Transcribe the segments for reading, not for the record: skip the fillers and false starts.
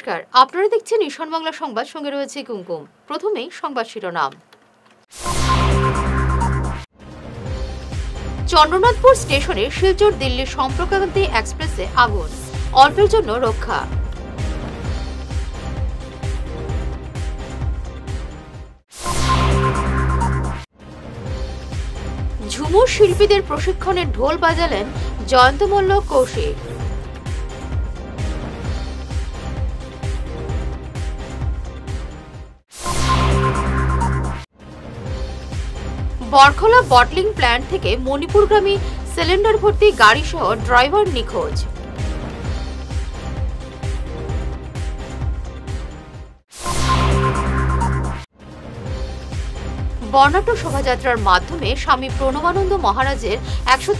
নমস্কার, আপনারা দেখছেন ঈশান বাংলা সংবাদ, সঙ্গে রয়েছে কুমকুম। প্রথমেই সংবাদ শিরোনাম। চন্দ্রনাথপুর স্টেশনে শিলচর দিল্লি সম্পর্কক্রান্তি এক্সপ্রেসে আগুন, অল্পের জন্য রক্ষা। ঝুমুর শিল্পীদের প্রশিক্ষণে ঢোল বাজালেন জয়ন্ত মল্ল কৌশিক। বরখলা বটলিং প্ল্যান্ট থেকে মণিপুরগামী সিলিন্ডার ভর্তি গাড়ি সহ ড্রাইভার নিখোঁজ। বর্ণাঢ্য শোভাযাত্রার মাধ্যমে স্বামী প্রণবানন্দ মহারাজের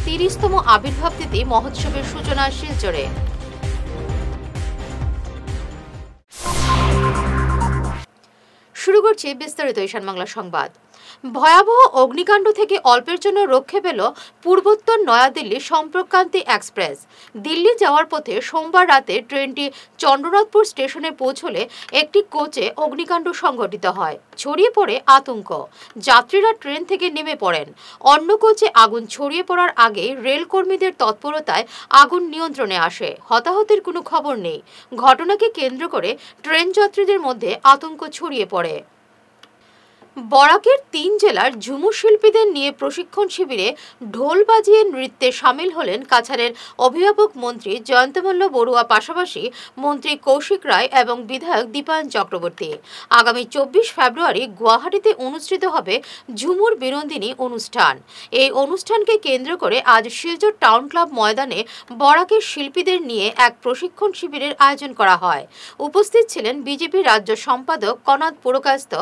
১৩০তম আবির্ভাব তিথি মহোৎসবের সূচনা শিলচরে। শুরু করছি বিস্তারিত ঈশান বাংলা সংবাদ। ভয়াবহ অগ্নিকাণ্ড থেকে অল্পের জন্য রক্ষে পেল পূর্বোত্তর নয়াদিল্লি সম্পর্কক্রান্তি এক্সপ্রেস। দিল্লি যাওয়ার পথে সোমবার রাতে ট্রেনটি চন্দ্রনাথপুর স্টেশনে পৌঁছলে একটি কোচে অগ্নিকাণ্ড সংঘটিত হয়। ছড়িয়ে পড়ে আতঙ্ক। যাত্রীরা ট্রেন থেকে নেমে পড়েন। অন্য কোচে আগুন ছড়িয়ে পড়ার আগে রেলকর্মীদের তৎপরতায় আগুন নিয়ন্ত্রণে আসে। হতাহতের কোনো খবর নেই। ঘটনাকে কেন্দ্র করে ট্রেন যাত্রীদের মধ্যে আতঙ্ক ছড়িয়ে পড়ে। বরাকের ৩ জেলার ঝুমুর শিল্পীদের নিয়ে প্রশিক্ষণ শিবিরে ঢোল বাজিয়ে নৃত্যে সামিল হলেন কাছাড়ের অভিভাবক মন্ত্রী জয়ন্ত মল্ল বড়ুয়া, পাশাপাশি মন্ত্রী কৌশিক রায় এবং বিধায়ক দীপায়ন চক্রবর্তী। আগামী ২৪ ফেব্রুয়ারি গুয়াহাটিতে অনুষ্ঠিত হবে ঝুমুর বিনোদিনী অনুষ্ঠান। এই অনুষ্ঠানকে কেন্দ্র করে আজ শিলচর টাউন ক্লাব ময়দানে বরাকের শিল্পীদের নিয়ে এক প্রশিক্ষণ শিবিরের আয়োজন করা হয়। উপস্থিত ছিলেন বিজেপি রাজ্য সম্পাদক কনাদ পুরকায়স্থ,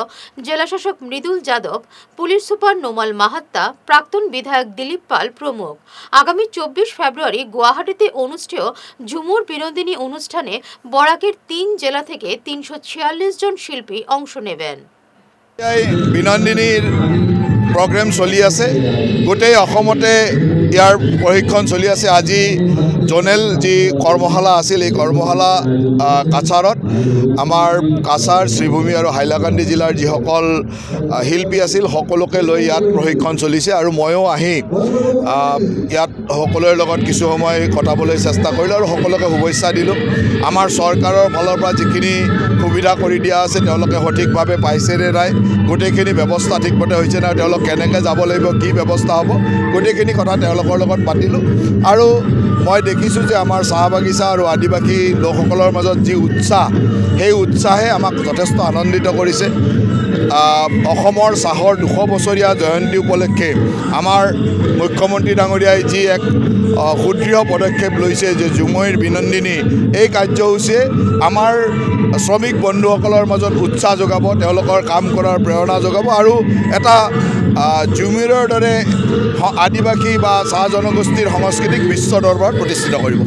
জেলাশাসক মৃদুল যাদব, পুলিশ সুপার নোমাল মাহাত্তা, প্রাক্তন বিধায়ক দিলীপ পাল প্রমুখ। আগামী ২৪ ফেব্রুয়ারি গুয়াহাটিতে অনুষ্ঠেয় ঝুমুর বিনোদিনী অনুষ্ঠানে বরাকের ৩ জেলা থেকে ৩৪৬ জন শিল্পী অংশ নেবেন। বিনোদিনীর প্ৰগ্ৰেম চলি আছে, গোটেই অসমতে ইয়াৰ প্ৰশিক্ষণ চলি আছে। আজি জোনেল যি কৰ্মশালা আছিল, এই কৰ্মশালা কাছাৰত আমাৰ কাছাৰ, শ্ৰীভূমি আৰু হাইলাকান্দি জিলাৰ যিসকল শিল্পী আছিল সকলোকে লৈ ইয়াত প্ৰশিক্ষণ চলিছে। আৰু ময়ো আহি ইয়াত সকলোৰে লগত কিছু সময় কটাবলৈ চেষ্টা কৰিলোঁ আৰু সকলোকে শুভেচ্ছা দিলোঁ। আমাৰ চৰকাৰৰ ফালৰ পৰা যিখিনি সুবিধা কৰি দিয়া আছে তেওঁলোকে সঠিকভাৱে পাইছে নে নাই, গোটেইখিনি ব্যৱস্থা ঠিকমতে হৈছে নাই, তেওঁলোক কেনেকৈ যাব লাগিব, কি ব্যৱস্থা হ'ব, গোটেইখিনি কথা তেওঁলোকৰ লগত পাতিলোঁ। আৰু মই দেখিছোঁ যে আমাৰ চাহ বাগিচা আৰু আদিবাসী লোকসকলৰ মাজত যি উৎসাহ, সেই উৎসাহে আমাক যথেষ্ট আনন্দিত কৰিছে। অসমৰ চাহৰ ২০০ বছৰীয়া জয়ন্তী উপলক্ষে আমাৰ মুখ্যমন্ত্ৰী ডাঙৰীয়াই যি এক সুদৃঢ় পদক্ষেপ লৈছে যে ঝুমুৰ বিনোদিনী, এই কাৰ্যসূচীয়ে আমাৰ শ্ৰমিক বন্ধুসকলৰ মাজত উৎসাহ যোগাব, তেওঁলোকৰ কাম কৰাৰ প্ৰেৰণা যোগাব আৰু এটা ঝুমুৰৰ দৰে আদিবাসী বা চাহ জনগোষ্ঠীৰ সংস্কৃতিক বিশ্ব দৰবাৰত প্ৰতিষ্ঠিত কৰিব।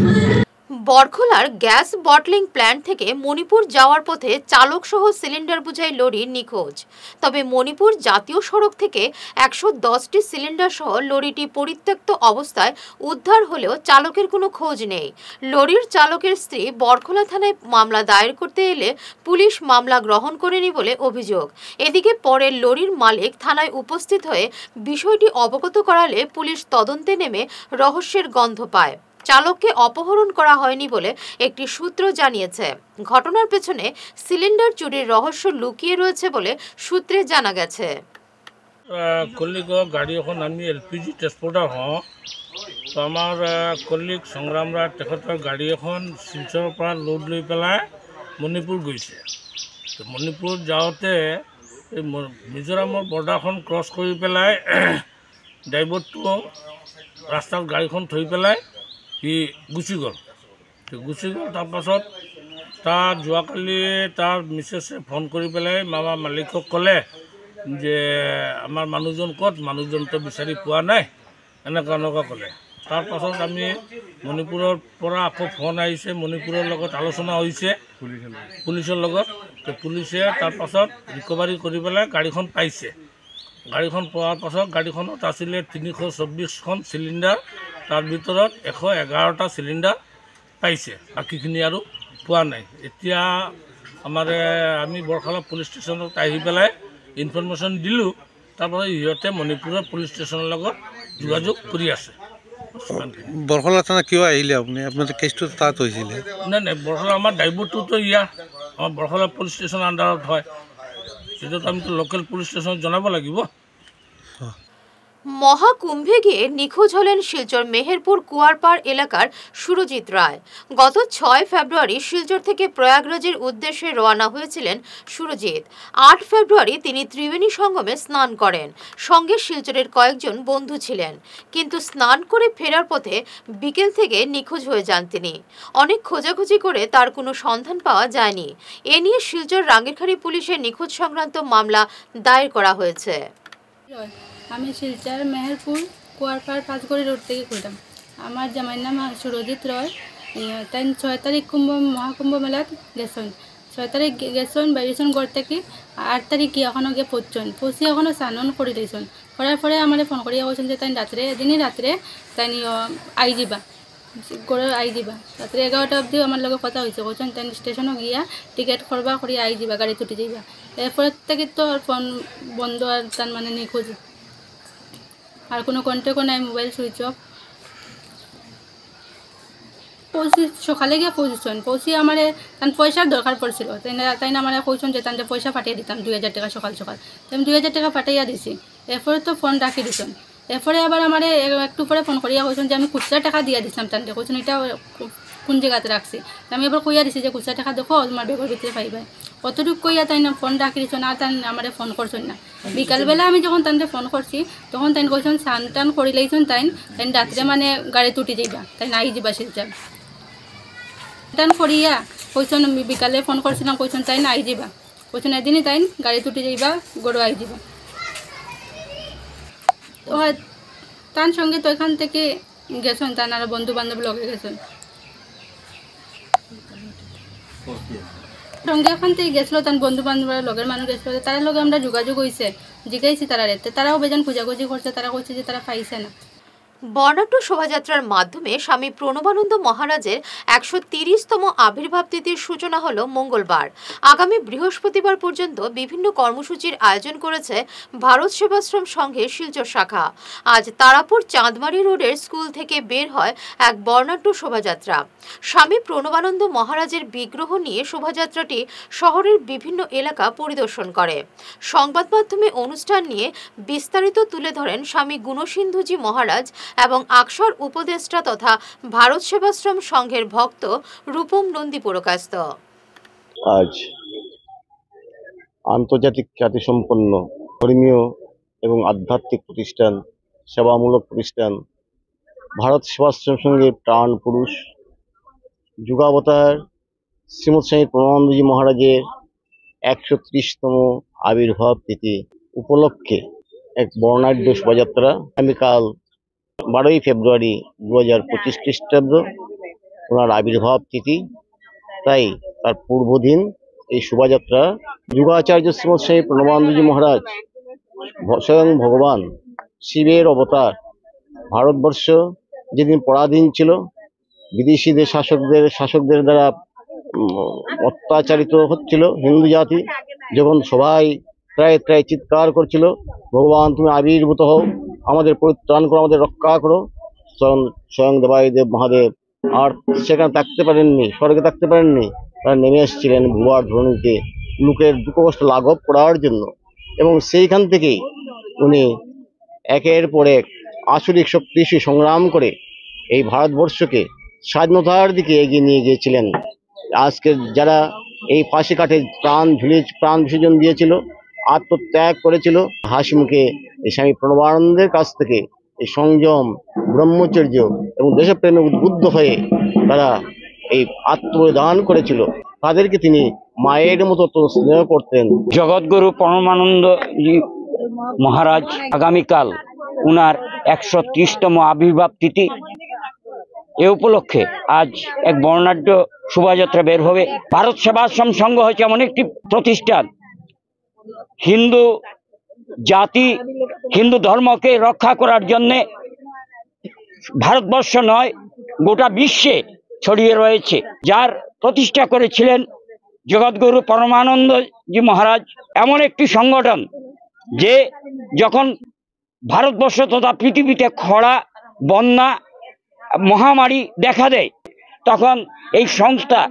বরখলার গ্যাস বটলিং প্ল্যান্ট থেকে মণিপুর যাওয়ার পথে চালক সহ সিলিন্ডার বোঝাই লরি নিখোঁজ। তবে মণিপুর জাতীয় সড়ক থেকে ১১০টি সিলিন্ডার সহ লরিটি পরিত্যক্ত অবস্থায় উদ্ধার হলেও চালকের কোনো খোঁজ নেই। লরির চালকের স্ত্রী বরখলা থানায় মামলা দায়ের করতে এলে পুলিশ মামলা গ্রহণ করেনি বলে অভিযোগ। এদিকে পরে লরির মালিক থানায় উপস্থিত হয়ে বিষয়টি অবগত করালে পুলিশ তদন্তে নেমে রহস্যের গন্ধ পায়। চালককে অপহরণ করা হয়নি বলে একটি সূত্র জানিয়েছে। ঘটনার পেছনে সিলিন্ডার চুরির রহস্য লুকিয়ে রয়েছে বলে সূত্রে জানা গেছে। কলিগ গাড়ী এখন আমি LPG ট্ৰান্সপৰ্টাৰ হওঁ, তো আমাৰ কলিগ সংগ্ৰাম ৰায় তেখেতৰ গাড়ী এখন শিলচৰৰ পৰা লোড লৈ পেলাই মণিপুৰ গৈছে। তো মণিপুৰ যাওঁতে এই মিজোৰামৰ বৰ্ডাৰখন ক্ৰছ কৰি পেলাই ড্ৰাইভাৰটো ৰাস্তাত গাড়ীখন থৈ পেলাই সি গুচি গ'ল। তাৰপাছত তাৰ যোৱাকালি তাৰ মিছেছে ফোন কৰি পেলাই মালিকক ক'লে যে আমাৰ মানুহজন ক'ত, মানুহজনটো বিচাৰি পোৱা নাই, এনেকুৱা ক'লে। তাৰপাছত আমি মণিপুৰৰ পৰা আকৌ ফোন আহিছে, মণিপুৰৰ লগত আলোচনা হৈছে পুলিচৰ লগত। তো পুলিচে তাৰপাছত ৰিকভাৰী কৰি পেলাই গাড়ীখন পাইছে। গাড়ীখন পোৱাৰ পাছত গাড়ীখনত আছিলে ৩২৪খন চিলিণ্ডাৰ, তাৰ ভিতৰত ১১১টা চিলিণ্ডাৰ পাইছে, বাকীখিনি আৰু পোৱা নাই। এতিয়া আমি বৰখালা পুলিচ ষ্টেচনত আহি পেলাই ইনফৰমেশ্যন দিলোঁ। তাৰপাছত ইহঁতে মণিপুৰৰ পুলিচ ষ্টেচনৰ লগত যোগাযোগ কৰি আছে। বৰখলা থানা কিয় আহিলে আপুনি? আপোনাৰ কেছটো তাত হৈছিলে? নাই, বৰখালা আমাৰ ড্ৰাইভাৰটোতো আমাৰ বৰখালা পুলিচ ষ্টেচনৰ আণ্ডাৰত হয়। সেইটোতো আমিতো লোকেল পুলিচ ষ্টেচনত জনাব লাগিব। মহাকুম্ভে গিয়ে নিখোঁজ হলেন শিলচর মেহেরপুর কুয়ারপাড় এলাকার সুরজিৎ রায়। গত 6 ফেব্রুয়ারি শিলচর থেকে প্রয়াগরাজের উদ্দেশ্যে রওনা হয়েছিলেন সুরজিৎ। 8 ফেব্রুয়ারি তিনি ত্রিবেণী সঙ্গমে স্নান করেন। সঙ্গে শিলচরের কয়েকজন বন্ধু ছিলেন, কিন্তু স্নান করে ফেরার পথে বিকেল থেকে নিখোঁজ হয়ে যান তিনি। অনেক খোঁজাখুঁজি করে তার কোনো সন্ধান পাওয়া যায়নি। এ নিয়ে শিলচর রাঙ্গিরখাড়ি পুলিশের নিখোঁজ সংক্রান্ত মামলা দায়ের করা হয়েছে। আমি শিলচর মেহেরপুর কুয়ারপাড় পাঁচগড়ি রোড থেকে খুলতাম। আমার জামাইয়ের নাম সুরজিৎ রয়। তাই 6 তারিখ মহাকুম্ভ মেলাত গেছেন। 6 তারিখ গেছেন বেরিয়েছেন ঘর থেকে। 8 তারিখ এখনও গিয়ে পৌঁছি এখনও স্নান করে দিয়েছেন। করার পরে আমার ফোন করিয়া বলছেন যে তাই রাত্রে এদিনই রাত্রে তাই আই যাবা করে আই যাবা। রাত্রে 11টা অবধি আমার লগে কথা হয়েছে। বলছেন তাই স্টেশনও গিয়া টিকিট করবা করি আই যাবা, গাড়ি ছুটি যাইবা। এরপরে থেকে তো ফোন বন্ধ আর তার মানে নিখোঁজ। আর কোনো কন্ট্যাক্টও নাই, মোবাইল সুইচ অফ। সকালে গিয়ে পৌঁছি আমার তার পয়সার দরকার পড়ছিল। তাই না আমার কইছেন যে তাদের পয়সা পাঠিয়ে দিতাম 2000 টাকা সকাল। আমি 2000 টাকা পাঠাইয়া দিছি। এরপরে তো ফোন রাখি দিছেন। এরপরে আবার আমার একটু পরে ফোন করিয়া কইছেন যে আমি খুচরা টাকা দিয়ে দিছিলাম তাদের। কইছেন এটা কোন জায়গাতে রাখছি। আমি এবার কইয়া দিছি যে খুচরা টাকা দেখো তোমার বেগের ভিতরে পাইবা। কতটুকু কইয়া তাই না ফোন রাখি দিচ্ছেন। আর তাই আমার ফোন করছেন না। বিকালবেলা আমি যখন তাদের ফোন করছি তখন তাই কইছেন স্নান টান করে লাইছেন। তাই রাত্রে মানে গাড়ি তুটি যাইবা, তাই নাই যাবা শিলচর। টান করিয়া কইছেন বিকালে ফোন করছিলাম, কইছেন তাই না আই যাবা। কইছেন এদিনই তাই গাড়ি তুটি যাইবা, গড়ো আই যাবা। তো তার সঙ্গে তো এখান থেকে গেছেন, তার আর বন্ধু বান্ধব লগে গেছেন। সঙ্গে এখান থেকে গেছিল তার বন্ধু বান্ধবের লগের মানুষ গেছিল। তার লগে আমরা যোগাযোগ হয়েছে, জিজ্ঞাসি তারা রেতে। তারাও বেজান খোঁজাখুঁজি করছে। তারা কইছে যে তারা পাইছে না। বর্ণাঢ্য শোভাযাত্রার মাধ্যমে স্বামী প্রণবানন্দ মহারাজের 130তম আবির্ভাব তিথির সূচনা হলো মঙ্গলবার। আগামী বৃহস্পতিবার পর্যন্ত বিভিন্ন কর্মসূচির আয়োজন করেছে ভারত সেবাশ্রম সংঘের শিলচর শাখা। আজ তারাপুর চাঁদমারি রোডের স্কুল থেকে বের হয় এক বর্ণাঢ্য শোভাযাত্রা। স্বামী প্রণবানন্দ মহারাজের বিগ্রহ নিয়ে শোভাযাত্রাটি শহরের বিভিন্ন এলাকা পরিদর্শন করে। সংবাদ মাধ্যমে অনুষ্ঠান নিয়ে বিস্তারিত তুলে ধরেন স্বামী গুণসিন্ধুজি মহারাজ এবং আকশার উপদেষ্টা তথা ভারত সেবাশ্রম সংঘের ভক্ত রূপম নন্দী পুরকাস্ত। আজ আন্তর্জাতিক খ্যাতিসম্পন্ন ধর্মীয় এবং আধ্যাত্মিক প্রতিষ্ঠান, সেবামূলক প্রতিষ্ঠান ভারত সেবাশ্রম সংঘের প্রাণ পুরুষ যুগাবতার শ্রীমৎ স্বামী প্রণবানন্দজি মহারাজের 130তম আবির্ভাব তিথি উপলক্ষে এক বর্ণাঢ্য শোভাযাত্রা আগামীকাল 12ই ফেব্রুয়ারি 2025 খ্রিস্টাব্দ ওনার আবির্ভাব তিথি। তাই তার পূর্বদিন এই শোভাযাত্রা যুগাচার্য শ্রীমৎ স্বামী প্রণবানন্দজি মহারাজ স্বয়ং ভগবান শিবের অবতার। ভারতবর্ষ যেদিন পরাধীন ছিল, বিদেশিদের শাসকদের দ্বারা অত্যাচারিত হচ্ছিল হিন্দু জাতি, যখন সবাই প্রায় চিৎকার করছিল ভগবান তুমি আবির্ভূত হও, আমাদের পরিত্রাণ করো, আমাদের রক্ষা করো, স্বয়ং দেবাদিদেব মহাদেব আর সেখানে থাকতে পারেননি, স্বর্গে থাকতে পারেননি। তারা নেমে এসেছিলেন ভুয়ার ধরণীতে লোকের দুঃখ কষ্ট লাঘব করার জন্য। এবং সেইখান থেকেই উনি একের পর এক আসরিক শক্তি সংগ্রাম করে এই ভারতবর্ষকে স্বাধীনতার দিকে এগিয়ে নিয়ে গিয়েছিলেন। আজকে যারা এই ফাঁসি কাঠে প্রাণ বিসর্জন দিয়েছিল, আত্মত্যাগ করেছিল, হাসি মুখে এই স্বামী প্রণবানন্দের কাছ থেকে এই সংযম, ব্রহ্মচর্য এবং দেশপ্রেমে উদ্বুদ্ধ হয়ে তারা এই আত্মবলিদান করেছিল, তাদেরকে তিনি মায়ের মতো স্নেহ করতেন। জগৎগুরু প্রণবানন্দ মহারাজ আগামীকাল উনার 130তম আবির্ভাব তিথি। এ উপলক্ষে আজ এক বর্ণাঢ্য শোভাযাত্রা বের হবে। ভারত সেবাশ্রম সংঘ হচ্ছে এমন একটি প্রতিষ্ঠান, হিন্দু জাতি, হিন্দু ধর্মকে রক্ষা করার জন্যে ভারতবর্ষ নয় গোটা বিশ্বে ছড়িয়ে রয়েছে। যার প্রতিষ্ঠা করেছিলেন জগৎগুরু পরমানন্দজি মহারাজ এমন একটি সংগঠন যে যখন ভারতবর্ষ তথা পৃথিবীতে খরা, বন্যা, মহামারী দেখা দেয়, তখন এই সংস্থা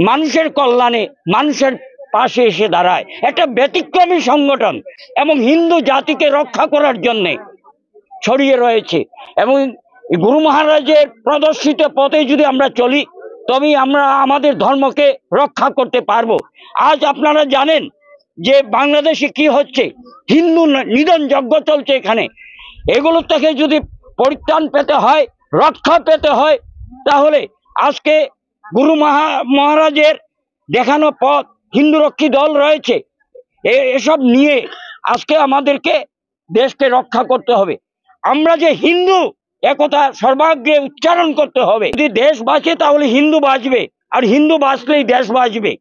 মানুষের কল্যাণে, মানুষের পাশে এসে দাঁড়ায়। একটা ব্যতিক্রমী সংগঠন এবং হিন্দু জাতিকে রক্ষা করার জন্যে ছড়িয়ে রয়েছে। এবং গুরু মহারাজের প্রদর্শিত পথে যদি আমরা চলি, তবেই আমরা আমাদের ধর্মকে রক্ষা করতে পারবো। আজ আপনারা জানেন যে বাংলাদেশে কি হচ্ছে, হিন্দু নিধন যজ্ঞ চলছে এখানে। এগুলো থেকে যদি পরিত্রাণ পেতে হয়, রক্ষা পেতে হয়, তাহলে আজকে গুরু মহারাজের দেখানো পথ, হিন্দুরক্ষী দল রয়েছে, এসব নিয়ে আজকে আমাদেরকে দেশকে রক্ষা করতে হবে। আমরা যে হিন্দু, একথা সর্বাগ্রে উচ্চারণ করতে হবে। যদি দেশ বাঁচে তাহলে হিন্দু বাঁচবে, আর হিন্দু বাঁচলেই দেশ বাঁচবে।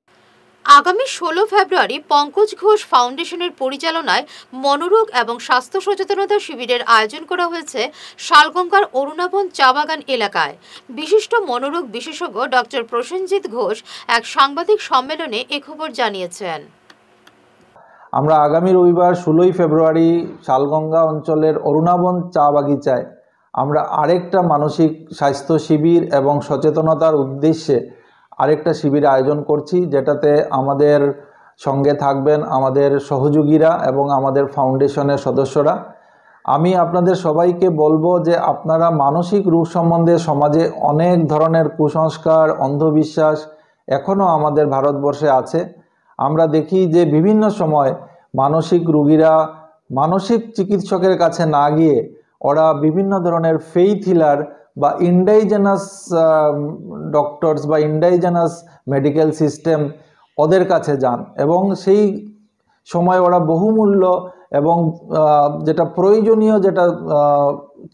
আগামী 16 ফেব্রুয়ারি পঙ্কজ ঘোষ ফাউন্ডেশনের পরিচালনায় মনোরোগ এবং স্বাস্থ্য সচেতনতা শিবিরের আয়োজন করা হয়েছে শালগঙ্গার অরুণাবন চা বাগান এলাকায়। বিশিষ্ট মনোরোগ বিশেষজ্ঞ ডক্টর প্রসেনজিৎ ঘোষ এক সাংবাদিক সম্মেলনে এ খবর জানিয়েছেন। আমরা আগামী রবিবার 16 ফেব্রুয়ারি শালগঙ্গা অঞ্চলের অরুণাবন চা বাগিচায় আমরা আরেকটা মানসিক স্বাস্থ্য শিবির এবং সচেতনতার উদ্দেশ্যে আরেকটা শিবির আয়োজন করছি, যেটাতে আমাদের সঙ্গে থাকবেন আমাদের সহযোগীরা এবং আমাদের ফাউন্ডেশনের সদস্যরা। আমি আপনাদের সবাইকে বলবো যে আপনারা মানসিক রোগ সম্বন্ধে সমাজে অনেক ধরনের কুসংস্কার, অন্ধবিশ্বাস এখনও আমাদের ভারতবর্ষে আছে। আমরা দেখি যে বিভিন্ন সময় মানসিক রোগীরা মানসিক চিকিৎসকের কাছে না গিয়ে ওরা বিভিন্ন ধরনের ফেইথ হিলার বা ইন্ডাইজেনাস ডক্টরস বা ইন্ডাইজেনাস মেডিকেল সিস্টেম ওদের কাছে যান, এবং সেই সময় ওরা বহুমূল্য এবং যেটা প্রয়োজনীয় যেটা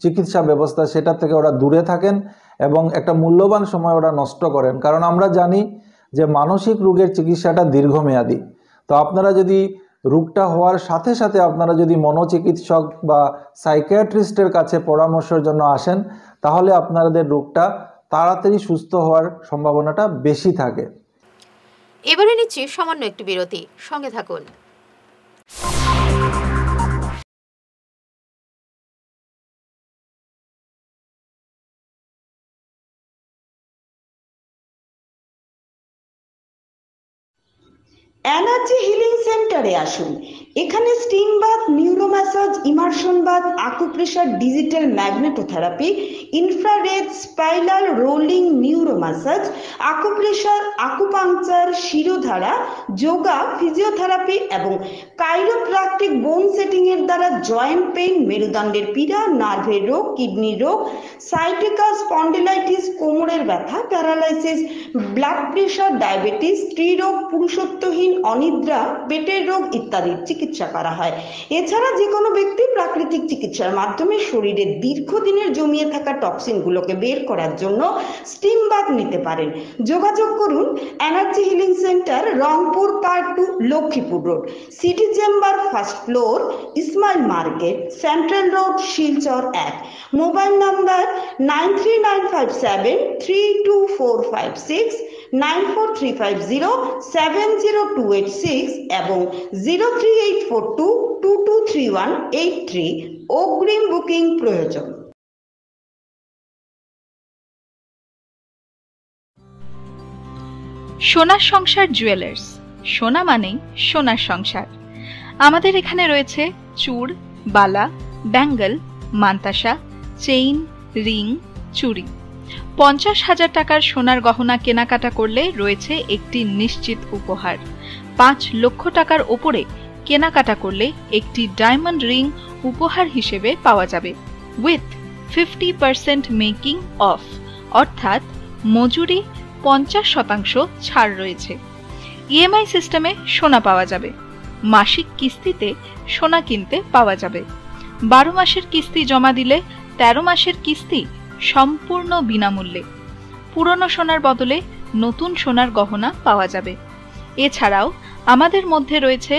চিকিৎসা ব্যবস্থা সেটা থেকে ওরা দূরে থাকেন এবং একটা মূল্যবান সময় ওরা নষ্ট করেন। কারণ আমরা জানি যে মানসিক রোগের চিকিৎসাটা দীর্ঘমেয়াদী। তো আপনারা যদি রোগটা হওয়ার সাথে সাথে আপনারা যদি মনোচিকিৎসক বা সাইকিয়াট্রিস্টের কাছে পরামর্শের জন্য আসেন, তাহলে আপনাদের রোগটা তাড়াতাড়ি সুস্থ হওয়ার সম্ভাবনাটা বেশি থাকে। এবারে নিচ্ছি সামান্য একটি বিরতি, সঙ্গে থাকুন। এনার্জি হিলিং সেন্টারে আসুন। এখানে steam bath, neuro massage, immersion bath, acupressure, digital magnetotherapy, infrared, spiral rolling neuro massage, acupressure, acupuncture, shirodhara, yoga, physiotherapy এবং কাইরোপ্র্যাকটিক বোন সেটিং এর দ্বারা জয়েন্ট পেইন, মেরুদণ্ডের পীড়া, নার্ভের রোগ, কিডনির রোগ, সাইটিকা, স্পন্ডিলাইটিস, কোমরের ব্যথা, প্যারালাইসিস, ব্লাড প্রেশার, ডায়াবেটিস, স্ত্রীরোগ, পুরুষত্বহীন, অনিদ্রা, পেটের রোগ ইত্যাদির চিকিৎসা করা হয়। এছাড়া যে কোনো ব্যক্তি প্রাকৃতিক চিকিৎসার মাধ্যমে শরীরের দীর্ঘদিনের জমিয়ে থাকা টক্সিনগুলোকে বের করার জন্য স্টিম বাথ নিতে পারেন। যোগাযোগ করুন energy healing centre, Rangpur part 2, Lakshmipur road, city chamber, first floor, Ismail market, central road, Silchar 1। Mobile number 9395732456, 9435070286 এবং 03842223183। অগ্রিম বুকিং প্রয়োজন। সোনার সংসার জুয়েলার্স, সোনা মানেই সোনার সংসার। আমাদের এখানে রয়েছে চূড়, বালা, ব্যাঙ্গল, মান্তাসা, চেইন, রিং, চুড়ি। 50,000 টাকার সোনার গহনা কেনাকাটা করলে রয়েছে একটি নিশ্চিত উপহার। 5 লক্ষ টাকার ওপরে কেনাকাটা করলে একটি ডায়মন্ড রিং উপহার হিসেবে পাওয়া যাবে, উইথ 50% মেকিং অফ, অর্থাৎ মজুরি 50% ছাড় রয়েছে। ইএমআই সিস্টেমে সোনা পাওয়া যাবে। মাসিক কিস্তিতে সোনা কিনতে পাওয়া যাবে। 12 মাসের কিস্তি জমা দিলে 13 মাসের কিস্তি সম্পূর্ণ বিনামূল্যে। পুরনো সোনার বদলে নতুন সোনার গহনা পাওয়া যাবে। এছাড়াও আমাদের মধ্যে রয়েছে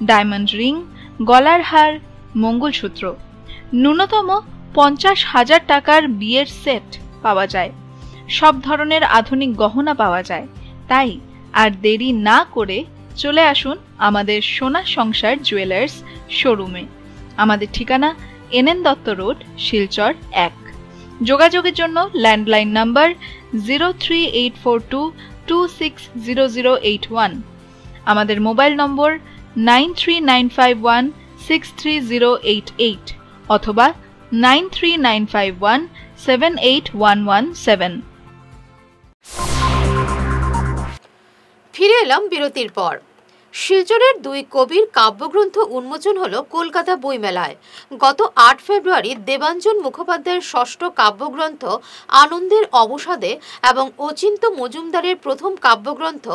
ডায়মন্ড রিং, গলার হার, মঙ্গলসূত্র। ন্যূনতম 50,000 টাকার বিয়ের সেট পাওয়া যায়। সব ধরনের আধুনিক গহনা পাওয়া যায়। তাই আর দেরি না করে চলে আসুন আমাদের সোনা সংসার জুয়েলার্স শোরুমে। আমাদের ঠিকানা NN দত্ত রোড, শিলচর 1। যোগাযোগের জন্য ল্যান্ডলাইন নাম্বার 03842260081, আমাদের মোবাইল নম্বর 9395163088 অথবা 9395178117। ফিরে এলাম বিরতির পর। শিলচরের 2 কবির কাব্যগ্রন্থ উন্মোচন হলো কলকাতা বইমেলায়। গত 8 ফেব্রুয়ারি দেবাঞ্জন মুখোপাধ্যায়ের ষষ্ঠ কাব্যগ্রন্থ আনন্দের অবসাদে এবং অচিন্ত মজুমদারের প্রথম কাব্যগ্রন্থ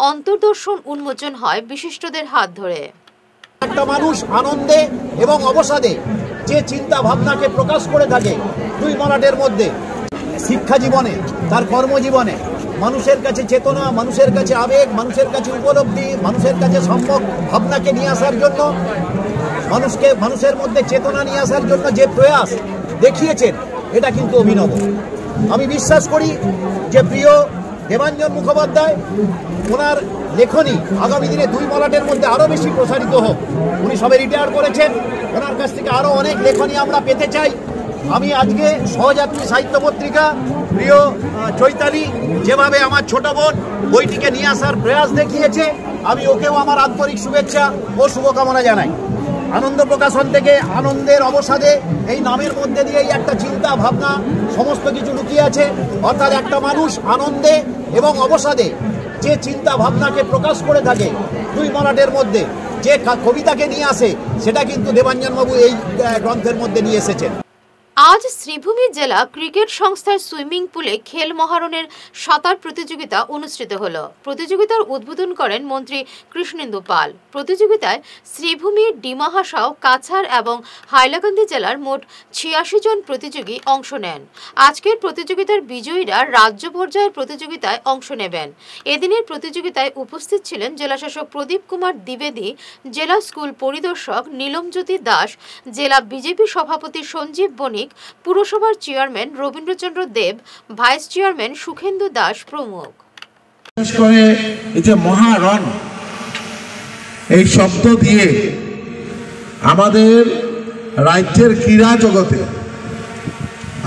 অন্তর্দর্শন উন্মোচন হয় বিশিষ্টদের হাত ধরে। একটা মানুষ আনন্দে এবং অবসাদে যে চিন্তা ভাবনাকে প্রকাশ করে থাকে 2 মলাটের মধ্যে, শিক্ষা জীবনে, তার কর্মজীবনে, মানুষের কাছে চেতনা, মানুষের কাছে আবেগ, মানুষের কাছে উপলব্ধি, মানুষের কাছে সম্যক ভাবনাকে নিয়ে আসার জন্য, মানুষের মধ্যে চেতনা নিয়ে আসার জন্য যে প্রয়াস দেখিয়েছেন, এটা কিন্তু অভিনব। আমি বিশ্বাস করি যে প্রিয় দেবাঞ্জন মুখোপাধ্যায়, ওনার লেখনী আগামী দিনে 2 মলাটের মধ্যে আরও বেশি প্রসারিত হোক। উনি সবে রিটায়ার করেছেন, ওনার কাছ থেকে আরও অনেক লেখনী আমরা পেতে চাই। আমি আজকে সহযাত্রী সাহিত্য পত্রিকা প্রিয় চৈতালি যেভাবে আমার ছোট বোন বইটিকে নিয়ে আসার প্রয়াস দেখিয়েছে, আমি ওকেও আমার আন্তরিক শুভেচ্ছা ও শুভকামনা জানাই। আনন্দ প্রকাশন থেকে আনন্দের অবসাদে এই নামের মধ্যে দিয়েই একটা চিন্তা ভাবনা সমস্ত কিছু লুকিয়ে আছে। অর্থাৎ একটা মানুষ আনন্দে এবং অবসাদে যে চিন্তা ভাবনাকে প্রকাশ করে থাকে 2 মলাটের মধ্যে, যে কবিতাকে নিয়ে আসে, সেটা কিন্তু দেবাঞ্জনবাবু এই গ্রন্থের মধ্যে নিয়ে এসেছেন। আজ শ্রীভূমি জেলা ক্রিকেট সংস্থার সুইমিং পুলে খেল মহারণের সাঁতার প্রতিযোগিতা অনুষ্ঠিত হলো। প্রতিযোগিতার উদ্বোধন করেন মন্ত্রী কৃষ্ণেন্দু পাল। প্রতিযোগিতায় শ্রীভূমি, ডিমা হাসাও, কাছাড় এবং হাইলাকান্দি জেলার মোট 86 জন প্রতিযোগী অংশ নেন। আজকের প্রতিযোগিতার বিজয়ীরা রাজ্য পর্যায়ের প্রতিযোগিতায় অংশ নেবেন। এদিনের প্রতিযোগিতায় উপস্থিত ছিলেন জেলাশাসক প্রদীপ কুমার দ্বিবেদী, জেলা স্কুল পরিদর্শক নীলমজ্যোতি দাস, জেলা বিজেপি সভাপতি সঞ্জীব বণিক, পুরসভার চেয়ারম্যান রবীন্দ্রচন্দ্র দেব, ভাইস চেয়ারম্যান সুখেন্দু দাস প্রমুখ। বিশেষ করে এই যে মহারণ এই শব্দ দিয়ে আমাদের রাজ্যের ক্রীড়া জগতে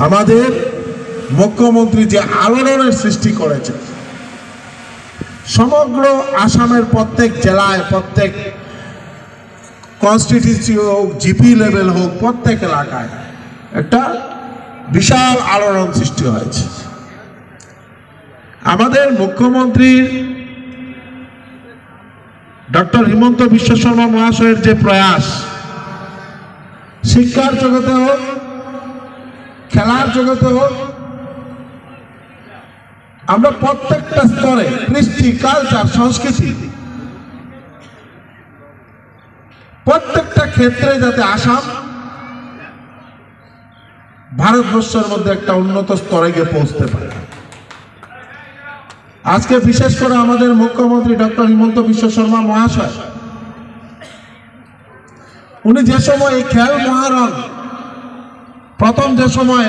আমাদের মুখ্যমন্ত্রী যে আলোড়নের সৃষ্টি করেছে, সমগ্র আসামের প্রত্যেক জেলায়, প্রত্যেক কনস্টিটিউন্সি হোক, জিপি লেভেল হোক, প্রত্যেক এলাকায় একটা বিশাল আলোড়ন সৃষ্টি হয়েছে। আমাদের মুখ্যমন্ত্রীর ডক্টর হিমন্ত বিশ্ব শর্মা মহাশয়ের যে প্রয়াস, শিক্ষার জগতে হোক, খেলার জগতে হোক, আমরা প্রত্যেকটা স্তরে কৃষ্টি, কালচার, সংস্কৃতি, প্রত্যেকটা ক্ষেত্রে যাতে আসাম ভারতবর্ষের মধ্যে একটা উন্নত স্তরে গিয়ে পৌঁছতে পারে। আজকে বিশেষ করে আমাদের মুখ্যমন্ত্রী ডক্টর হিমন্ত বিশ্ব শর্মা মহাশয়, উনি যে সময় এই খেল মহারণ প্রথম যে সময়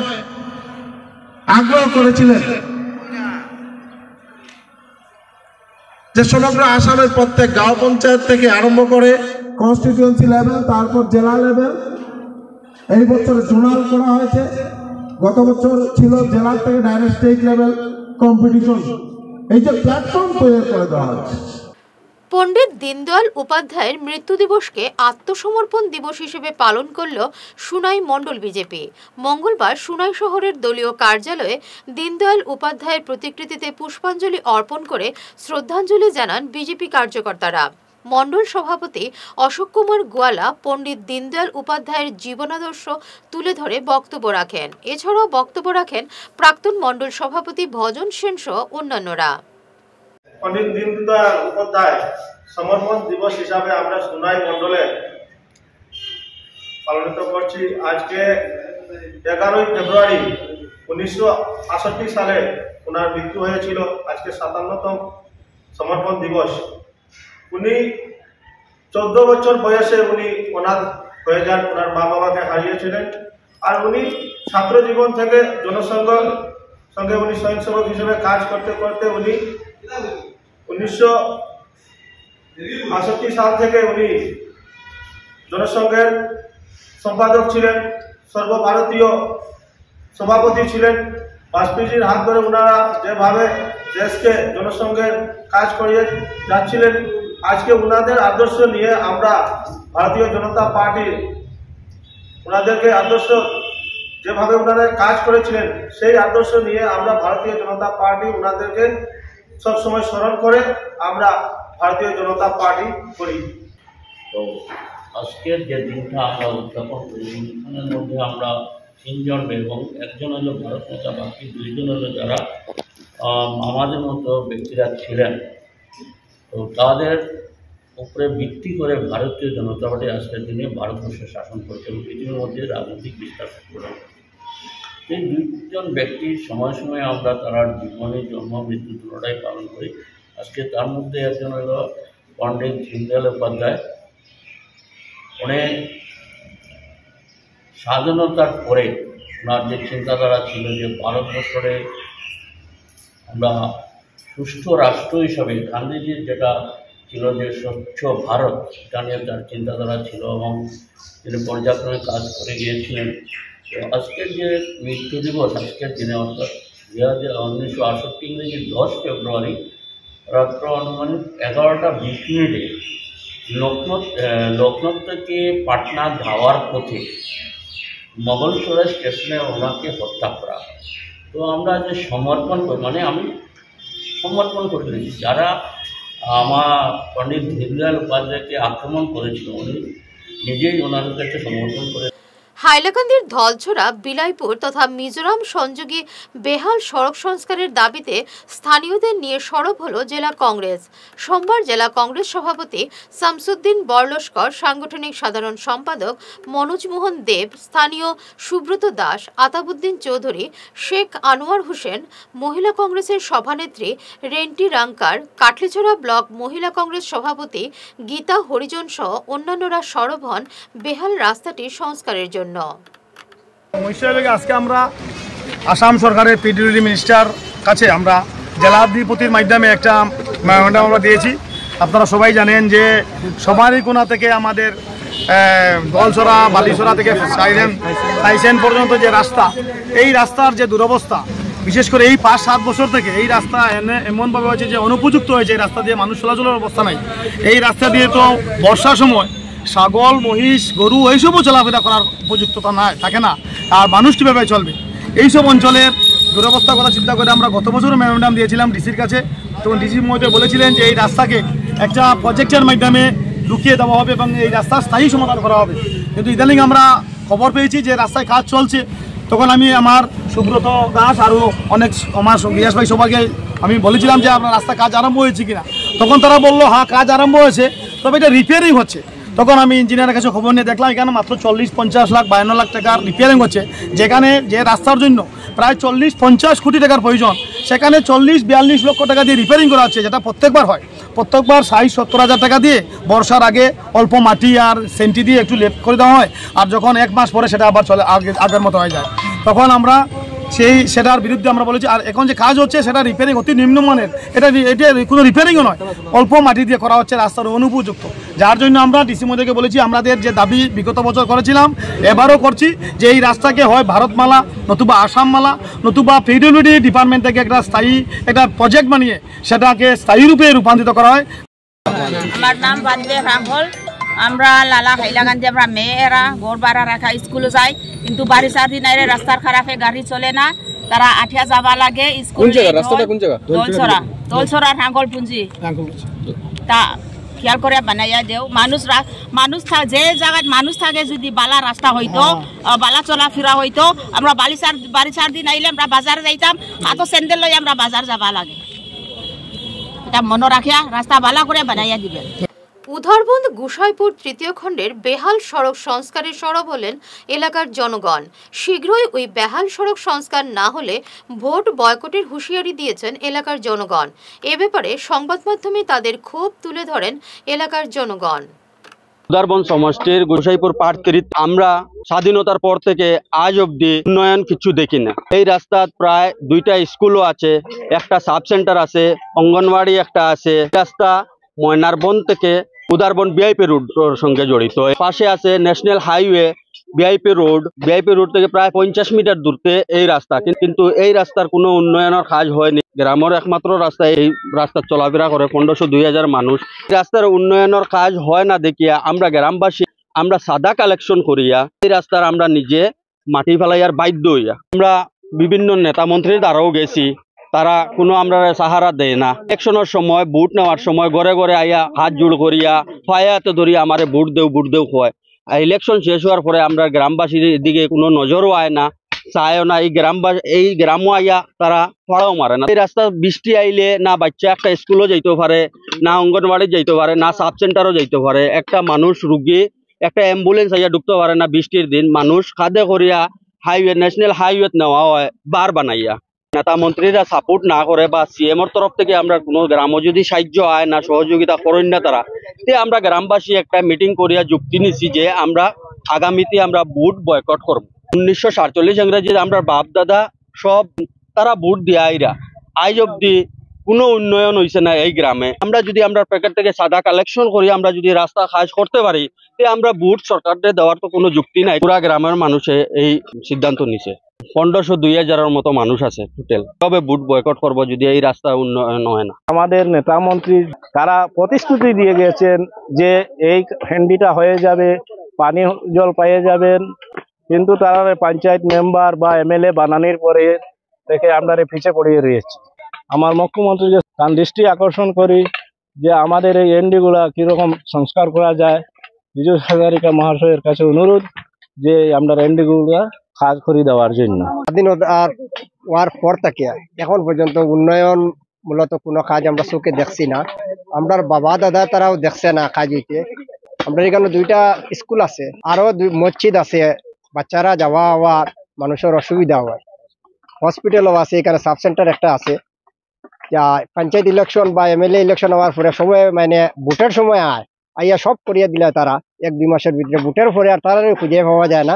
আগ্রহ করেছিলেন, যে সমগ্র আসামের প্রত্যেক গাঁও পঞ্চায়েত থেকে আরম্ভ করে কনস্টিটিউয়েন্সি লেভেল, তারপর জেলা লেভেল, এই বছরে জোনাল করা হয়েছে, গত বছর ছিল জেলা থেকে ডাইরেক্ট স্টেট লেভেল কম্পিটিশন, এই যে প্ল্যাটফর্ম তৈরি করে দেওয়া হয়েছে। পণ্ডিত দীনদয়াল উপাধ্যায়ের মৃত্যু দিবসকে আত্মসমর্পণ দিবস হিসেবে পালন করল সুনাই মণ্ডল বিজেপি। মঙ্গলবার সুনাই শহরের দলীয় কার্যালয়ে দীনদয়াল উপাধ্যায়ের প্রতিকৃতিতে পুষ্পাঞ্জলি অর্পণ করে শ্রদ্ধাঞ্জলি জানান বিজেপি কার্যকর্তারা। মণ্ডল সভাপতি অশোক কুমার গোয়ালা পণ্ডিত দীনদয়াল উপাধ্যায়ের জীবনাদর্শ তুলে ধরে বক্তব্য রাখেন। এছাড়াও বক্তব্য রাখেন প্রাক্তন মণ্ডল সভাপতি ভজন সেন সহ অন্যান্যরা। পণ্ডিত দীনদয়াল উপাধ্যায় সমর্পণ দিবস হিসাবে আমরা সুনাই মণ্ডলে পালিত করছি। আজকে 11 ফেব্রুয়ারি 1968 সালে ওনার মৃত্যু হয়েছিল। আজকে 57তম সমর্পণ দিবস। উনি 14 বছর বয়সে উনি অনাথ হয়ে যান, ওনার মা বাবাকে হারিয়েছিলেন। আর উনি ছাত্র জীবন থেকে জনসংঘ সঙ্গে উনি স্বয়ংসেবক হিসেবে কাজ করতে করতে উনি 1968 সাল থেকে উনি জনসংঘের সম্পাদক ছিলেন, সর্বভারতীয় সভাপতি ছিলেন। বাজপেয়ীজির হাত ধরে ওনারা যেভাবে দেশকে জনসংঘের কাজ করে যাচ্ছিলেন, আজকে ওনাদের আদর্শ নিয়ে আমরা ভারতীয় জনতা পার্টির ওনাদেরকে আদর্শ যেভাবে ওনারা কাজ করেছিলেন সেই আদর্শ নিয়ে আমরা ভারতীয় জনতা পার্টি ওনাদেরকে সবসময় স্মরণ করে আমরা ভারতীয় জনতা পার্টি করি। তো আজকের যে দিনটা আমরা উদযাপন করি, দিনখানের মধ্যে আমরা 3 জন এবং একজন হলো ভারত মাতা, বাকি 2 জন হলো যারা আমাদের মতো ব্যক্তিরা ছিলেন। তো তাদের উপরে ভিত্তি করে ভারতীয় জনতা পার্টি আজকের দিনে ভারতবর্ষে শাসন করছে এবং পৃথিবীর মধ্যে রাজনৈতিক বিস্তার করে। এই 2 জন ব্যক্তির সময় সময়ে আমরা তার জীবনে জন্ম মৃত্যু দুটোটাই পালন করি। আজকে তার মধ্যে একজন হলো পণ্ডিত দীনদয়াল উপাধ্যায়। উনি স্বাধীনতার পরে ওনার যে চিন্তাধারা ছিল যে ভারতবর্ষে আমরা সুষ্ঠু রাষ্ট্র হিসাবে, গান্ধীজির যেটা ছিল যে স্বচ্ছ ভারত, এটা নিয়ে তার চিন্তাধারা ছিল এবং তিনি পর্যায়ক্রমে কাজ করে গিয়েছিলেন। তো আজকের যে মৃত্যু দিবস, আজকের দিনে অর্থাৎ 1968 ইংরেজি 10 ফেব্রুয়ারি রাত্র আনুমানিক 11টা 20 মিনিটে লখনৌ থেকে পাটনা যাওয়ার পথে মোগলসরাই স্টেশনে ওনাকে হত্যা করা। তো আমরা যে সমর্পণ করি, মানে আমি সমর্পণ করে দিয়েছি, যারা আমার পণ্ডিত দীনদয়াল উপাধ্যায়কে আক্রমণ করেছিল উনি নিজেই ওনাদের কাছে সমর্পণ করে। হাইলাকান্দির ধলছড়া, বিলাইপুর তথা মিজোরাম সংযোগী বেহাল সড়ক সংস্কারের দাবিতে স্থানীয়দের নিয়ে সরব হল জেলা কংগ্রেস। সোমবার জেলা কংগ্রেস সভাপতি শামসুদ্দিন বরলস্কর, সাংগঠনিক সাধারণ সম্পাদক মনোজ মোহন দেব, স্থানীয় সুব্রত দাস, আতাবুদ্দিন চৌধুরী, শেখ আনোয়ার হোসেন, মহিলা কংগ্রেসের সভানেত্রী রেন্টি রাঙ্কার, কাটলিছড়া ব্লক মহিলা কংগ্রেস সভাপতি গীতা হরিজন সহ অন্যান্যরা সরব হন বেহাল রাস্তাটি সংস্কারের জন্য। আজকে আমরা আসাম সরকারের পিডব্লিউডি মিনিস্টার কাছে আমরা জেলাধিপতির মাধ্যমে একটা মেমোরেন্ডাম আমরা দিয়েছি। আপনারা সবাই জানেন যে সবারই কোনা থেকে আমাদের দলছড়া, বালিছড়া থেকে সাইসেন পর্যন্ত যে রাস্তা, এই রাস্তার যে দুরবস্থা, বিশেষ করে এই 5-7 বছর থেকে এই রাস্তা এমনভাবে হয়েছে যে অনুপযুক্ত হয়েছে। এই রাস্তা দিয়ে মানুষ চলাচলের অবস্থা নাই। এই রাস্তা দিয়ে তো বর্ষার সময় ছাগল, মহিষ, গরু এইসবও চলাফেরা করার উপযুক্ততা থাকে না। আর মানুষ কীভাবে চলবে? এইসব অঞ্চলের দুরবস্থার কথা চিন্তা করে আমরা গত বছরও মেমোরেন্ডাম দিয়েছিলাম ডিসির কাছে। তখন ডিসি মহোদয় বলেছিলেন যে এই রাস্তাকে একটা প্রজেক্টের মাধ্যমে ঢুকিয়ে দেওয়া হবে এবং এই রাস্তার স্থায়ী সমাধান করা হবে। কিন্তু ইদানিং আমরা খবর পেয়েছি যে রাস্তায় কাজ চলছে। তখন আমি আমার সুব্রত দাস আরও অনেক আমার গিয়াস ভাই সবাইকে আমি বলেছিলাম যে আপনার রাস্তা কাজ আরম্ভ হয়েছে কিনা। তখন তারা বললো হ্যাঁ কাজ আরম্ভ হয়েছে, তবে এটা রিপেয়ারিং হচ্ছে। তখন আমি ইঞ্জিনিয়ারের কাছে খবর নিয়ে দেখলাম এখানে মাত্র 40-50 লাখ 52 লাখ টাকার রিপেয়ারিং হচ্ছে। যেখানে যে রাস্তার জন্য প্রায় 40-50 কোটি টাকার প্রয়োজন, সেখানে 40-42 লক্ষ টাকা দিয়ে রিপেয়ারিং করা হচ্ছে, যেটা প্রত্যেকবার হয়। প্রত্যেকবার 60-70 হাজার টাকা দিয়ে বর্ষার আগে অল্প মাটি আর সেন্টি দিয়ে একটু লেপ করে দেওয়া হয়, আর যখন 1 মাস পরে সেটা আবার চলে আগের মতো হয়ে যায়। তখন আমরা সেটার বিরুদ্ধে আমরা বলেছি। আর এখন যে কাজ হচ্ছে সেটা রিপেয়ারিং অতি নিম্নমানের, এটা কোনো রিপেয়ারিংও নয়, অল্প মাটি দিয়ে করা হচ্ছে, রাস্তার অনুপযুক্ত। যার জন্য আমরা ডিসি মহোদয়কে বলেছি আমাদের যে দাবি বিগত বছর করেছিলাম এবারও করছি যে এই রাস্তাকে হয় ভারতমালা নতুবা আসামমালা নতুবা পিডব্লিউডি ডিপার্টমেন্ট থেকে একটা স্থায়ী একটা প্রজেক্ট বানিয়ে সেটাকে স্থায়ী রূপে রূপান্তরিত করা হয়। আমার নাম বাদলে রামহল। আমরা লালা হাইলাকান্দি আমরা মেয়েরা গড় বাড়া রাখা স্কুলে যাই, কিন্তু বারিশার দিন আইলে রাস্তার খারাপে গাড়ি চলে না, তারা আঠিয়া যাবা লাগে স্কুল। দলছড়া নাঙ্গলপুঞ্জি তা খেয়াল করে বানাইয়া দেও। মানুষ যে জায়গায় মানুষ থাকে যদি বালা রাস্তা হইতো, বালা চলাফেরা হইতো, আমরা বারিশার দিন আইলে আমরা বাজার যাইতাম, হাতো স্যান্ডেল লই আমরা বাজার যাবা লাগে। এটা মনে রাখিয়া রাস্তা বালা করে বানাইয়া দিবেন। উধারবন্দ গুসাইপুর তৃতীয় খণ্ডের বেহাল সড়ক সংস্কারে সরব হলেন এলাকার জনগণ। শীঘ্রই ওই বেহাল সড়ক সংস্কার না হলে ভোট বয়কটের হুঁশিয়ারি দিয়েছেন এলাকার জনগণ। এ ব্যাপারে সংবাদ মাধ্যমে তাদের ক্ষোভ তুলে ধরেন এলাকার জনগণ। উদারবন সমষ্টির গোসাইপুর পাটতরিত আমরা স্বাধীনতার পর থেকে আজ অবধি উন্নয়ন কিছু দেখি না। এই রাস্তার প্রায় 2টা স্কুলও আছে, একটা সাব সেন্টার আছে, অঙ্গনওয়াড়ি একটা আছে। রাস্তা ময়নারবন থেকে উদারবন ভিআইপি রোডের সঙ্গে জড়িত। পাশে আছে ন্যাশনাল হাইওয়ে ভিআইপি রোড থেকে প্রায় 50 মিটার দূরতে এই রাস্তা, কিন্তু এই রাস্তার কোনো উন্নয়নের কাজ হয়নি। গ্রামের একমাত্র রাস্তা, এই রাস্তা চলাফেরা করে 1500-2000 মানুষ। রাস্তার উন্নয়নের কাজ হয় না দেখিয়া আমরা গ্রামবাসী আমরা সাদা কালেকশন করিয়া এই রাস্তার আমরা নিজে মাটি ফেলাইয়ার বাধ্য হইয়া। আমরা বিভিন্ন নেতা মন্ত্রীর দ্বারাও গেছি, তারা কোনো আমরা সাহারা দেয় না। ইলেকশনের সময় ভোট নেওয়ার সময় ঘরে ঘরে আইয়া হাত জোড় করিয়া ফায়াতে ধরিয়া আমারে ভোট দেও হয়। ইলেকশন শেষ হওয়ার পরে আমরা গ্রামবাসীর দিকে কোনো নজরও আয় না, চায়ও না। এই গ্রামও আইয়া তারা পড়াও মারে না। এই রাস্তা বৃষ্টি আইলে না বাচ্চা একটা স্কুলও যাইতে পারে, না অঙ্গনওয়াড়ি যাইতে পারে, না সাব সেন্টারও যাইতে পারে। একটা মানুষ রুগী একটা অ্যাম্বুলেন্স আইয়া ঢুকতে পারে না। বৃষ্টির দিন মানুষ খাদে করিয়া হাইওয়ে ন্যাশনাল হাইওয়ে নেওয়া হয় বার বানাইয়া। নেতা মন্ত্রীরা সাপোর্ট না করে বা সিএমর তরফ থেকে আমরা কোনো গ্রামও যদি সাহায্য হয় না, সহযোগিতা করেন না তারা, তে আমরা গ্রামবাসী একটা মিটিং করিয়া যুক্তি নিছি যে আমরা আগামীতে আমরা ভোট বয়কট করব। 1947 ইংরেজি আমরা বাপ দাদা সব তারা ভোট দিয়ে আইরা আজ অব্দি কোনো উন্নয়ন হয়েছে না এই গ্রামে। আমরা যদি আমরা প্যাকেট থেকে সাদা কালেকশন করি, আমরা যদি রাস্তা কাজ করতে পারি, তে আমরা ভোট সরকারকে দেওয়ার তো কোনো যুক্তি নাই। পুরা গ্রামের মানুষে এই সিদ্ধান্ত নিছে। 1500-2000 মতো মানুষ আছে টোটাল। তবে ভোট বয়কট করবো যদি এই রাস্তা উন্নয়ন হয় না। আমাদের নেতা মন্ত্রী তারা প্রতিশ্রুতি দিয়ে গেছেন যে এই হ্যান্ডিটা হয়ে যাবে, পানি জল পেয়ে যাবেন, কিন্তু তারা পঞ্চায়েত মেম্বার বা এমএলএ বানানোর পরে থেকে আমরা পিছিয়ে পড়িয়ে রয়েছি। আমার মুখ্যমন্ত্রীকে তার দৃষ্টি আকর্ষণ করি যে আমাদের এই এনডিগুলা কীরকম সংস্কার করা যায়। বিজু হাজারিকা মহাশয়ের কাছে অনুরোধ যে আমরা এনডিগুলা কাজ করে দেওয়ার জন্য। স্বাধীনতার হওয়ার পর থেকে এখন পর্যন্ত উন্নয়ন মূলত কোনো কাজ আমরা চোখে দেখছি না। আমরা বাবা দাদা তারাও দেখছে না কাজ হইতে। আমরা এখানে 2টা স্কুল আছে, আরো মসজিদ আছে, বাচ্চারা যাওয়া হওয়ার মানুষের অসুবিধা হয়। হসপিটালও আছে, এখানে সাব সেন্টার একটা আছে। যা পঞ্চায়েত ইলেকশন বা এমএলএ ইলেকশন হওয়ার পরে সময় মানে ভোটের সময় আইয়া সব করিয়া দিলে তারা 1-2 মাসের ভিতরে ভোটের পরে আর তারা খুঁজে পাওয়া যায় না।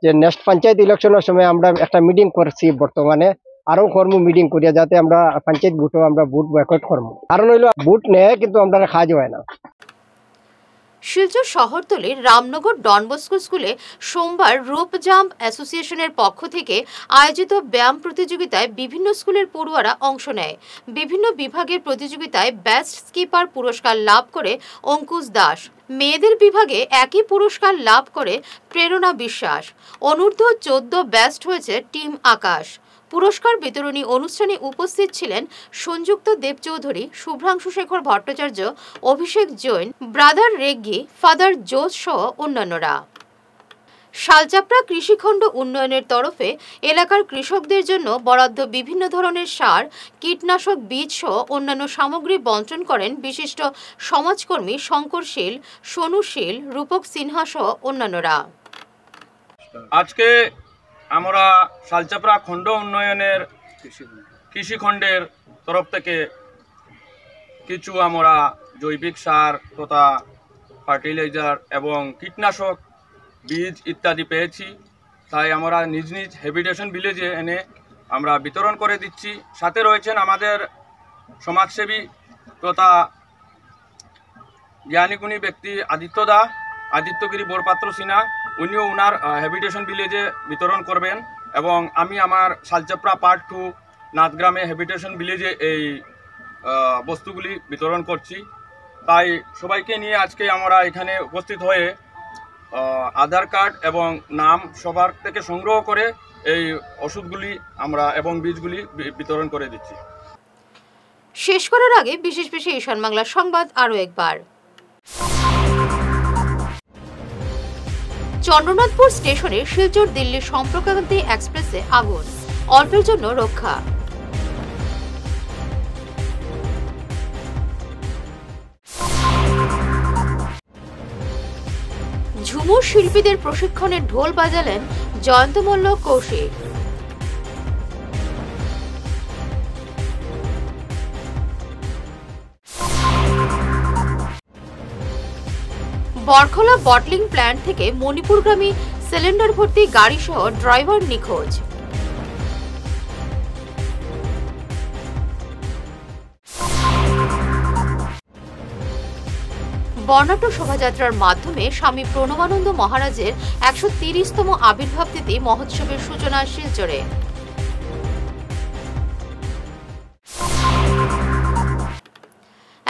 যে নেক্সট পঞ্চায়েত ইলেকশনের সময় আমরা একটা মিটিং করছি, বর্তমানে আরো কর্ম মিটিং করিয়া যাতে আমরা পঞ্চায়েত ভোটও আমরা ভোট বয়কট করবো। কারণ হইলো ভোট নেয় কিন্তু আমরা কাজ হয় না। শিলচর শহরতলির রামনগর ডন বস্কো স্কুলে সোমবার রোপ জাম্প অ্যাসোসিয়েশনের পক্ষ থেকে আয়োজিত ব্যায়াম প্রতিযোগিতায় বিভিন্ন স্কুলের পড়ুয়ারা অংশ নেয়। বিভিন্ন বিভাগের প্রতিযোগিতায় বেস্ট স্কিপার পুরস্কার লাভ করে অঙ্কুশ দাস। মেয়েদের বিভাগে একই পুরস্কার লাভ করে প্রেরণা বিশ্বাস। অনূর্ধ্ব 14 বেস্ট হয়েছে টিম আকাশ। পুরস্কার বিতরণী অনুষ্ঠানে উপস্থিত ছিলেন সংযুক্ত দেব চৌধুরী, শুভ্রাংশু শেখর ভট্টাচার্য, অভিষেক জৈন, ব্রাদার রেগ্গি, ফাদার জোস সহ অন্যান্যরা। শালচাপড়া কৃষিখণ্ড উন্নয়নের তরফে এলাকার কৃষকদের জন্য বরাদ্দ বিভিন্ন ধরনের সার, কীটনাশক বীজ সহ অন্যান্য সামগ্রী বণ্টন করেন বিশিষ্ট সমাজকর্মী শঙ্কর শীল, সোনু শীল, রূপক সিনহা সহ অন্যান্যরা। আজকে আমরা শালচাপড়া খণ্ড উন্নয়নের কৃষিখণ্ডের তরফ থেকে কিছু আমরা জৈবিক সার তথা ফার্টিলাইজার এবং কীটনাশক বীজ ইত্যাদি পেয়েছি। তাই আমরা নিজ নিজ হ্যাবিটেশন ভিলেজে এনে আমরা বিতরণ করে দিচ্ছি। সাথে রয়েছেন আমাদের সমাজসেবী তথা জ্ঞানীগুণী ব্যক্তি আদিত্যগিরি বরপাত্র সিনহা, উনিও ওনার হ্যাবিটেশন ভিলেজে বিতরণ করবেন। এবং আমি আমার শালচাপড়া পার্ট 2 নাথগ্রামে হ্যাবিটেশন ভিলেজে এই বস্তুগুলি বিতরণ করছি। তাই সবাইকে নিয়ে আজকে আমরা এখানে উপস্থিত হয়ে আধার কার্ড এবং নাম সবার থেকে সংগ্রহ করে এই ওষুধগুলি আমরা এবং বীজগুলি বিতরণ করে দিচ্ছি। শেষ করার আগে বিশেষ ঈশান বাংলা সংবাদ আরও একবার। চন্দ্রনাথপুর স্টেশনে শিলচর দিল্লি সম্পর্কক্রান্তি এক্সপ্রেসে আগুন, অল্পের জন্য রক্ষা। ঝুমুর শিল্পীদের প্রশিক্ষণে ঢোল বাজালেন জয়ন্ত মল্ল, কৌশিক। বরখলা বটলিং প্ল্যান্ট থেকে মণিপুরগামী সিলিন্ডার ভর্তি গাড়ি সহ ড্রাইভার নিখোঁজ। বর্ণাঢ্য শোভাযাত্রার মাধ্যমে স্বামী প্রণবানন্দ মহারাজের 130তম আবির্ভাব তিথি মহোৎসবের সূচনা শিলচরে।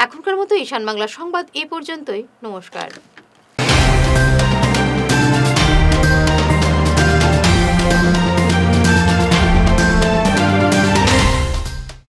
এখনকার মতো ঈশান বাংলা সংবাদ এই পর্যন্তই। নমস্কার।